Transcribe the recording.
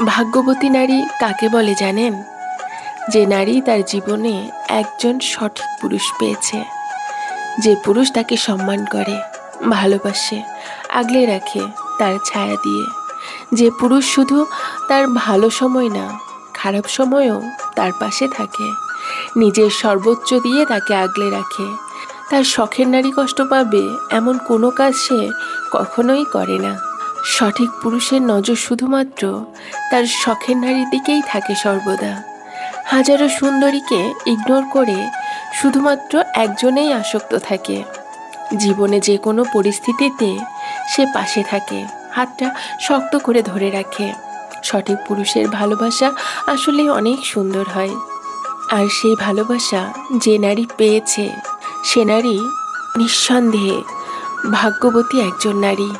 ভাগ্যবতী নারী কাকে বলে জানেন? যে নারী তার জীবনে একজন সঠিক পুরুষ পেয়েছে, যে পুরুষ তাকে সম্মান করে, ভালোবাসে, আগলে রাখে তার ছায়া দিয়ে, যে পুরুষ শুধু তার ভালো সময় না, খারাপ সময়েও তার পাশে থাকে, নিজের সর্বোচ্চ দিয়ে তাকে আগলে রাখে। তার শখের নারী কষ্ট পাবে এমন কোনো কাজ সে কখনোই করে না। সঠিক পুরুষের নজর শুধুমাত্র তার শখের নারীর দিকেই থাকে সর্বদা। হাজারো সুন্দরীকে ইগনোর করে শুধুমাত্র একজনেই আসক্ত থাকে। জীবনে যে কোনো পরিস্থিতিতে সে পাশে থাকে, হাতটা শক্ত করে ধরে রাখে। সঠিক পুরুষের ভালোবাসা আসলে অনেক সুন্দর হয়। আর সেই ভালোবাসা যে নারী পেয়েছে, সে নারী নিঃসন্দেহে ভাগ্যবতী একজন নারী।